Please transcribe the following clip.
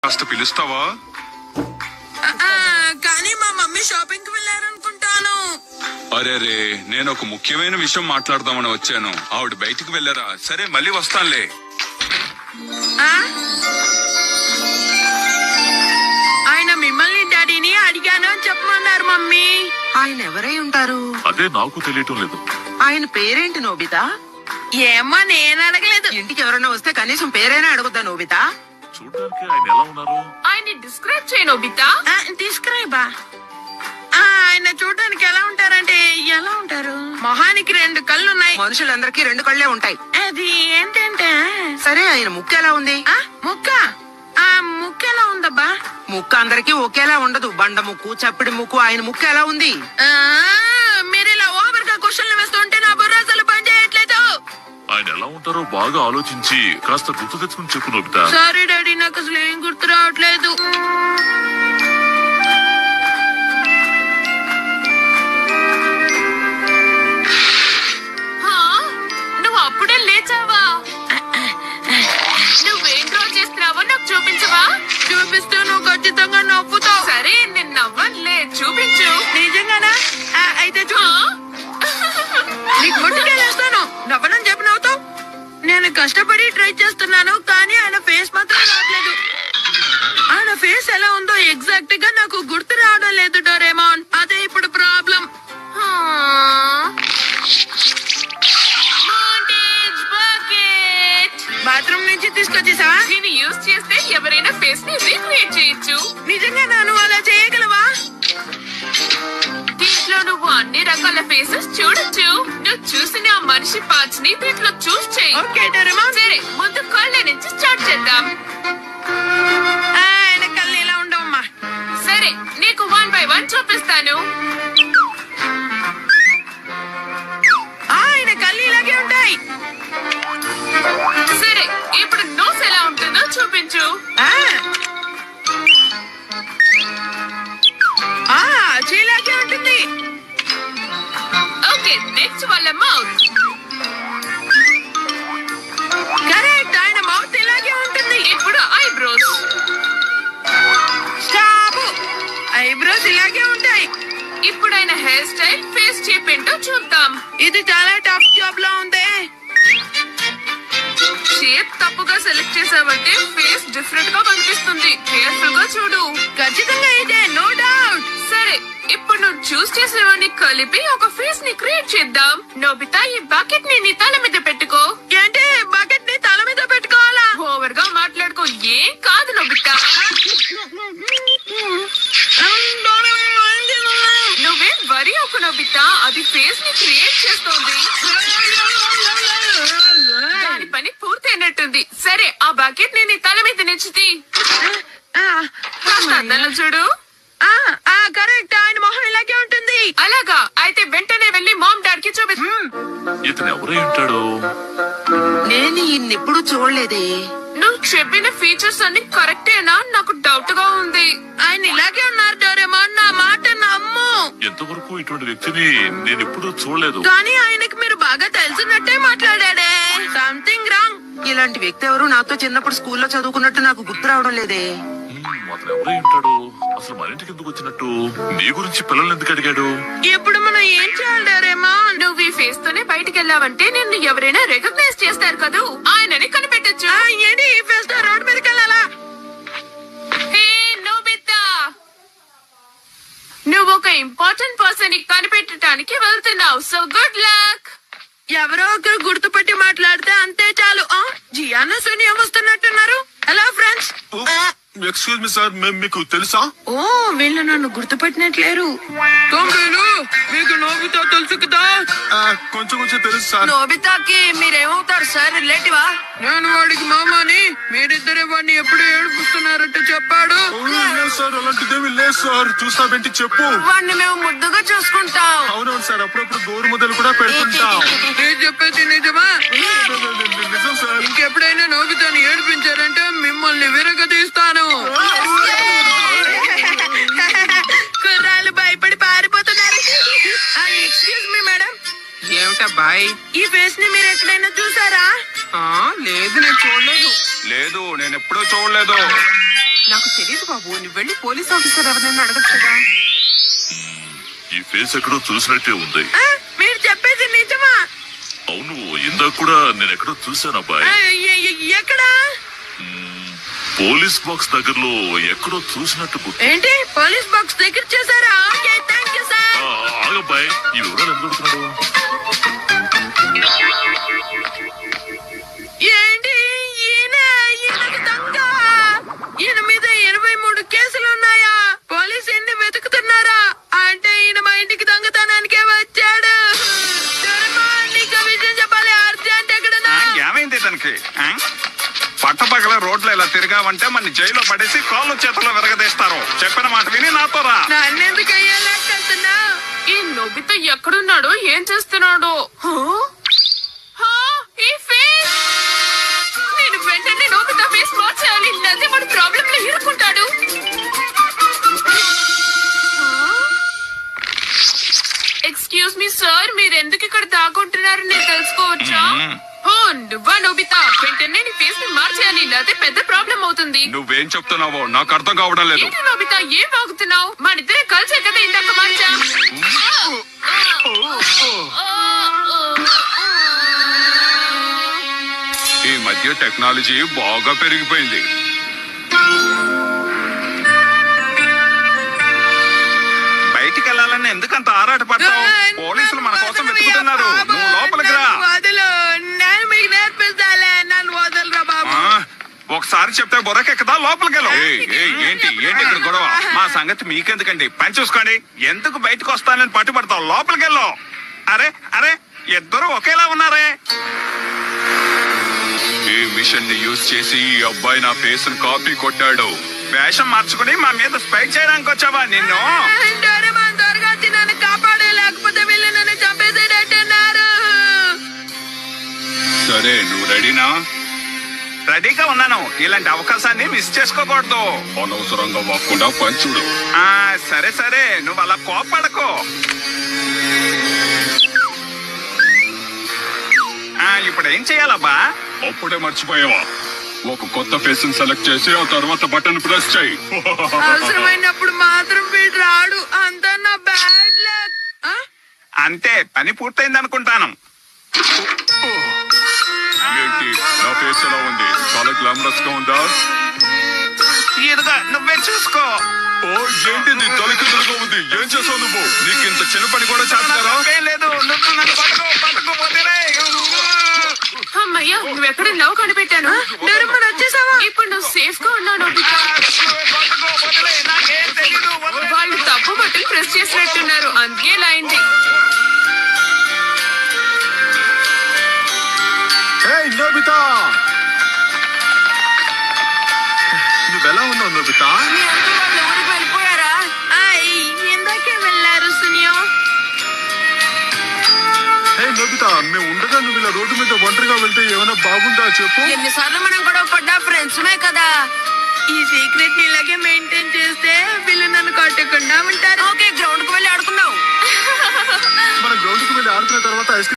కాస్త పిలుస్తావా? కానీ మా మమ్మీ షాపింగ్ కి వెళ్ళారనుకుంటాను. అరే రే, నేను ఒక ముఖ్యమైన విషయం మాట్లాడదామని వచ్చాను. ఆవిడ బయటికి వెళ్ళారా? సరే మళ్ళీ వస్తానులే. ఆయన మిమ్మల్ని డాడీని అడిగాను అని చెప్పమన్నారు మమ్మీ. ఆయన ఎవరై ఉంటారు? అదే నాకు తెలియటం లేదు. ఆయన పేరేంటి నోబితా? ఏమో నేను అడగలేదు. ఇంటికి ఎవరైనా వస్తే కనీసం పేరైనా అడుగుద్దా నోబితా? చూడడానికి ఆయన ఎలా ఉన్నారు? ఆయన్ని డిస్క్రైబ్ చేయి నోబితా. డిస్క్రైబా? ఆయన చూడడానికి ఎలా ఉంటారంటే ఎలా ఉంటారు? మొహానికి 2 కళ్ళున్నాయి. మనుషులందరికీ 2 కళ్ళే ఉంటాయి. అది ఏంటంటే సరే ఆయన ముక్కు ఎలా ఉంది? ముక్క ముక్క ఎలా ఉందబ్బా? ముక్కు అందరికీ ఒకేలా ఉండదు. బండ ముక్కు, చప్పిడి ముక్కు. ఆయన ముక్కు ఎలా ఉంది? మీరు ఇలా ఓవర్ గా క్వశ్చన్లు వేస్తుంటే నా బుర్ర అసలు పని చేయట్లేదు. ఆయన ఎలా ఉంటారో బాగా ఆలోచించి కాస్త గుర్తు తెచ్చుకుని చెప్పు నోబితా. సారీ డాడీ, నాకు అసలు ఏం గుర్తు రావట్లేదు. నువ్వు అప్పుడే లేచావా? నువ్వేం డ్రా చేస్తున్నావో నాకు చూపించవా? చూపిస్తూ నువ్వు ఖచ్చితంగా నవ్వుతావు. సరే నేను నవ్వనులే, చూపించు. నిజంగానా? అయితే చూడు, నీకు ముట్టుకెళ్ళేస్తాను. నవ్వనని చెప్పి నవ్వుతావు. నేను కష్టపడి ట్రై చేస్తున్నాను, కానీ ఆయన ఫేస్ మాత్రం రావట్లేదు. ఆయన ఫేస్ ఎలా ఉందో ఎగ్జాక్ట్ గా నాకు గుర్తు రావడం లేదు డోరేమోన్. అదే ఇప్పుడు ప్రాబ్లం. బాత్రూమ్ నుంచి తీసుకొచ్చేసావా? దీన్ని యూజ్ చేస్తే ఎవరైనా ఫేస్ ని రీక్రియేట్ చేయొచ్చు. నిజంగా నువ్వు అలా చేయగలవా? దీంట్లో నువ్వు అన్ని రకాల ఫేసెస్ చూడొచ్చు. నువ్వు చూసిన ఆ మనిషి పార్ట్స్ ని దీంట్లో చూస్ చేయి. Okay Doraemon. సరే ముందు కళ్ళ నుంచి స్టార్ట్ చేద్దాం. ఆయన కళ్ళు ఎలా ఉండవమ్మా? సరే నీకు 1 by 1 చూపిస్తాను. ఆయన కళ్ళు ఇలాగే ఉంటాయి. సరే ఇప్పుడు నోస్ ఎలా ఉంటుందో చూపించు. చీలాగే ఉంటుంది. ఓకే నెక్స్ట్ వాళ్ళ మౌత్. కరెక్ట్, ఆయన మౌత్ ఇలాగే ఉంటుంది. ఇప్పుడు ఐబ్రోస్. స్టాప్, ఐబ్రోస్ ఇలాగే ఉంటాయి. ఇప్పుడు ఆయన హెయిర్ స్టైల్, ఫేస్ షేప్ ఏంటో చూద్దాం. ఇది చాలా టఫ్ జాబ్ లా ఉంది. షేప్ తప్పుగా సెలెక్ట్ చేసావంటే ఫేస్ డిఫరెంట్ గా కనిపిస్తుంది. కేర్ఫుల్ గా చూడు. ఖచ్చితంగా ఇదే, నో డౌట్. సరే ఇప్పుడు నువ్వు చూస్ చేసేవన్నీ కలిపి ఒక ఫేస్ ని క్రియేట్ చేద్దాం. నోబితా ఈ బకెట్ ని నీ తల మీద పెట్టుకో. ఏంటి బకెట్ ని తల మీద పెట్టుకోవాలా? ఓవర్ గా మాట్లాడుకో. ఏం కాదు నోబితా, నువ్వేం వరి ఒక నోబితా, అది ఫేస్ ని క్రియేట్ చేస్తోంది. దాని పని పూర్తయినట్టుంది. సరే ఆ బకెట్ ని నీ తల మీద నిచ్చితి. అద్దంలో చూడు. కరెక్ట్, ఆయన మొహం ఇలాగే ఉంటుంది. అలాగా అయితే వెంటనే వెళ్ళి మామ్ డాడ్ కి చూపి. ఇతను ఎవరై ఉంటాడు? నేను ఈయన్నెప్పుడు చూడలేదే. నువ్వు చెప్పిన ఫీచర్స్ అన్ని కరెక్టేనా? నాకు డౌట్ గా ఉంది. ఆయన ఇలాగే ఉన్నారు డోరేమోన్, నా మాట నమ్ము. ఎంతవరకు ఇటువంటి వ్యక్తిని నేను ఎప్పుడూ చూడలేదు. కానీ ఆయనకి మీరు బాగా తెలిసినట్టే మాట్లాడాడే. Something wrong. ఇలాంటి వ్యక్తి ఎవరు నాతో చిన్నప్పుడు స్కూల్లో చదువుకున్నట్టు నాకు గుర్తు రావడం లేదే. అతను ఎవరై ఉంటాడు? అసలు మన ఇంటికి ఎందుకు వచ్చినట్టు? నీ గురించి పిల్లల్ని ఎందుకు అడిగాడు? ఇప్పుడు మనం ఏం చేయాలి డోరేమోన్? నువ్వు ఈ ఫేస్ తోనే బయటికి వెళ్ళావంటే నిన్ను ఎవరైనా రికగ్నైజ్ చేస్తారు కదూ, ఆయనని కనిపెట్టచ్చు. ఏంటి ఈ ఫేస్ తో రోడ్ మీదకి వెళ్ళాలా? హే నోబితా, నువ్వు ఒక ఇంపార్టెంట్ పర్సన్ ని కనిపెట్టడానికి వెళ్తున్నావు. So good luck. ఎవరో ఒకరు గుర్తుపట్టి మాట్లాడితే అంతే చాలు. జియానా సోనియా వస్తున్నట్టున్నారు. Hello friends. Excuse me sir, మేము మీకు తెలుసా? వీళ్ళు నన్ను గుర్తుపట్టినట్లేరు. మీకు నోబితా తెలుసు కదా? కొంచెం కొంచెం తెలుసు సార్. నోబితాకి మీరేమవుతారు సార్? రిలేటివా? నేను వాడికి మామాని. మీరిద్దరే వాడిని ఎప్పుడు ఏడుపుస్తున్నారంటే చెప్పాడు. సార్ అలాంటిదేమి లేదు సార్. చూస్తావేంటి చెప్పు. వాడిని మేము ముద్దుగా చూసుకుంటాం. అవునవును సార్, అప్పుడప్పుడు గోరు ముద్దలు కూడా పెడుతుంటాం. నేను చెప్పేది నిజమా? నిజం సార్. ఇంకెప్పుడైనా నోబితాని ఏడిపించారంటే మిమ్మల్ని విరగదీస్తాను. కుర్రాళ్ళు భయపడి పారిపోతున్నారు. Excuse me madam. ఏమిటబ్బాయి? ఈ ఫేస్ ని మీరు ఎక్కడైనా చూసారా? లేదు, నేను చూడలేదు. లేదు, నేను ఎప్పుడూ చూడలేదు. నాకు తెలియదు బాబు, నువ్వు వెళ్ళి పోలీస్ ఆఫీసర్ ఎవరైనా అడగచ్చు కదా. ఈ ఫేస్ ఎక్కడో చూసినట్టే ఉంది. ఆ, మీరు చెప్పేది నిజమా? అవును, ఇందాక కూడా నేను ఎక్కడో చూశాను అబ్బాయి. ఎక్కడా? పోలీస్ బాక్స్ దగ్గరలో ఎక్కడో చూసినట్టు గుర్తు. ఏంటి పోలీస్ బాక్స్ దగ్గర చేశారా? Okay, thank you sir. ఆగబ్బాయి, ఈ వివరాలు ఎందుకు అడుగుతున్నాడు? ఏంటి ఈయనకు దొంగ? ఈయన మీద 23 కేసులు ఉన్నాయా? పోలీసు ఎన్ని వెతుకుతున్నారా? అంటే ఈయన మా ఇంటికి దొంగతనానికే వచ్చాడు. దొరమా, నీకు విషయం చెప్పాలి, అర్జెంట్ ఎక్కడన్నా? ఏమైంది ఇతనికి? పట్టపగల రోడ్లు ఇలా తిరిగావంటే మన జైల్లో పడేసి కాళ్ళు చేతుల్లో విరగదీస్తారు. చెప్పిన మాట విని నాతో రా. నన్నెందుకు అయ్యేలాడుతున్నా? ఈ నొబితా ఎక్కడున్నాడో, ఏం చేస్తున్నాడో? ఈ ఫేస్, నేను వెంటనే నొబితా ఫేస్ మార్చాలి, లేకపోతే వాడు ప్రాబ్లం లో ఇరుక్కుంటాడు. ఎక్స్క్యూజ్ మీ సార్, మీరు ఎందుకు ఇక్కడ దాక్కుంటున్నారు నేను తెలుసుకోవచ్చా? నువ్వా నొబితా? వెంటనే నీ ఫేస్ ని మార్చేయాలి, లేకపోతే పెద్ద ప్రాబ్లం అవుతుంది. నువ్వేం చెప్తున్నావో నాకు అర్థం కావడం లేదు. ఏంటి నొబితా, ఏం వాగుతున్నావు? మన ఇద్దరే కలిసే కదా ఇందాక మార్చా. ఈ మధ్య టెక్నాలజీ బాగా పెరిగిపోయింది. బయటికి వెళ్ళాలని ఎందుకంత ఆరాట పడతావు? పోలీసులు మన కోసం వెతుకుతున్నారు. నువ్వు లోపలికి రా. వదలు, నేను మీకు నేర్పిస్తాలే. నన్ను వదలరా బాబు. ఒకసారి చెప్తే బొరకెక్కదా? లోపలికి వెళ్ళు. ఏంటి ఏంటి ఇక్కడ గొడవ? మా సంగతి మీకెందుకండి, పని చూసుకోండి. ఎందుకు బయటకు వస్తానని పట్టుబడతావు? లోపలికి వెళ్ళు. అరే అరే, ఇద్దరు ఒకేలా ఉన్నారే. ఈ మిషన్ ని యూజ్ చేసి ఈ అబ్బాయి నా ఫేస్ ని కాపీ కొట్టాడు. వేషం మార్చుకుని మా మీద స్పై చేయడానికి వచ్చావా? నిన్ను డోరేమాన్ త్వరగా వచ్చి నన్ను కాపాడే, లేకపోతే వీళ్ళు నన్ను చంపేసేటట్టున్నారు. సరే, నువ్వు రెడీనా? రెడీగా ఉన్నాను. ఇలాంటి అవకాశాన్ని మిస్ చేసుకోకూడదు. అనవసరంగా వాక్కుండా పంచుడు. సరే సరే, నువ్వు అలా కోపడకు. ఇప్పుడు ఏం చెయ్యాలబ్బా? అప్పుడే మర్చిపోయావా? ఒక కొత్త ఫేస్ ని సెలెక్ట్ చేసి ఆ తర్వాత బటన్ ప్రెస్ చేయి. అవసరమైనప్పుడు మాత్రం వీడు రాడు. అంతా నా బ్యాడ్ లక్. అంతే, పని పూర్తయింది అనుకుంటాను. ఏంటి నా ఫేస్ ఎలా ఉంది? చాలా గ్లామరస్ గా ఉందా? ఇదిగా నువ్వే చూసుకో. ఏంటిది తలకిందులుగా ఉంది? ఏం చేసావు నువ్వు? నీకు ఇంత చిన్న పని కూడా చేస్తారా? లేదు, నువ్వు నన్ను పట్టుకోపోతేనే. అమ్మయ్యా, నువ్వు ఎక్కడ లవ్ కనిపెట్టాను. డోరేమాన్ వచ్చేసావా? ఇప్పుడు నువ్వు సేఫ్ గా ఉన్నావు నొబితా. వాళ్ళు తప్పు బట్టలు ప్రెస్ చేసినట్టున్నారు, అందుకే ఇలా అయింది. నోబితా, నువ్వెలా ఉన్నావు నోబితా? మీ అంకుల్ వాళ్ళు ఊరికి వెళ్ళిపోయారా? ఇందాకే వెళ్ళారు సునియో. హే నోబితా, మేము ఉండగా నువ్వు ఇలా రోడ్డు మీద ఒంటరిగా వెళ్తే ఏమైనా బాగుందా చెప్పు? ఎన్నిసార్లు మనం గొడవ పడ్డా ఫ్రెండ్స్మే కదా. ఈ సీక్రెట్ ని ఇలాగే మెయింటైన్ చేస్తే వీళ్ళు నన్ను కొట్టకుండా ఉంటారు. ఓకే, గ్రౌండ్ కు వెళ్ళి ఆడుకున్నావు. మన గ్రౌండ్ కు వెళ్ళి ఆడుతున్న తర్వాత ఐస్